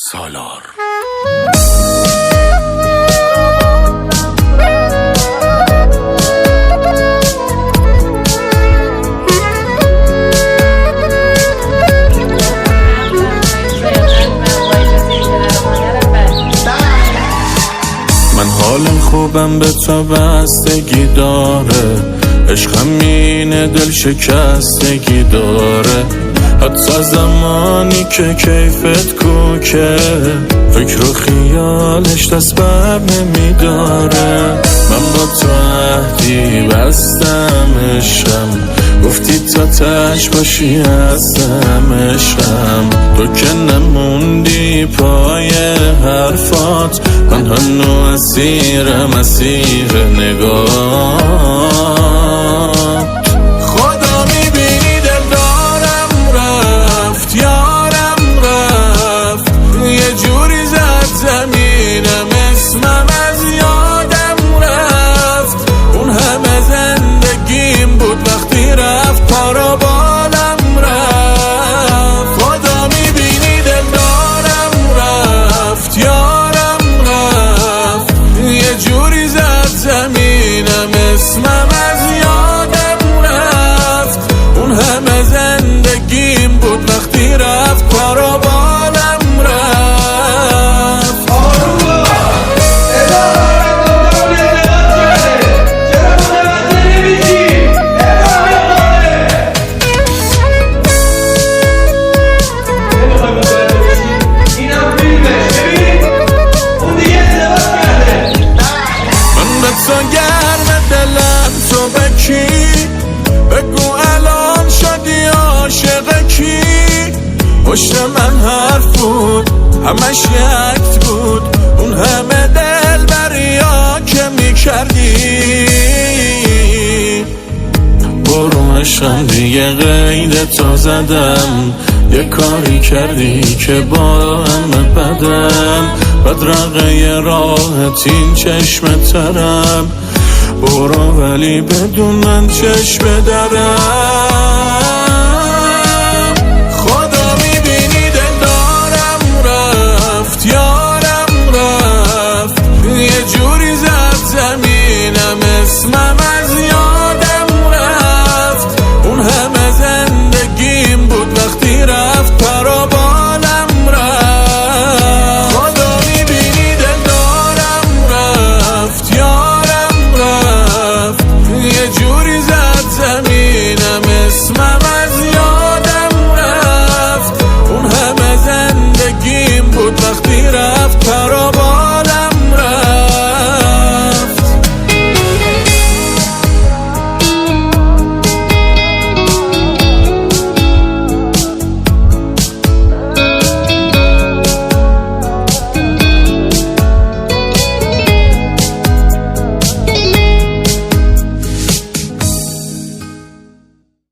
سالار. من حال خوبم به تو بستگی داره، عشقم اینه دل شکستگی داره، حتی زمانی که کیفت کوکه فکر و خیالش دست بر نمیداره. من با تو عهدی بستم عشقم، گفتی تا تش باشی هستم عشقم، تو که نموندی پای حرفات، من هنو اسیرم اسیر نگاه. زمینم اسمم از یادم رفت، اون همه زندگیم بود وقتی رفت پارا بالم رفت. خدا میبینی دل دارم رفت، یارم رفت، یه جوری زد زمینم اسمم از یادم رفت، اون همه زندگیم بود وقتی رفت پارا بالم رفت. تو گرم دلم تو بکی، بگو الان شدی عاشق کی؟ پشت من حرف بود همش یه عکس بود، اون همه دل بریا که میکردی. برو عشقم دیگه قید تو زدم، یه کاری کردی که با همه بدم، بدرقه راحت این چشم ترم، برو ولی بدون من چشم درم.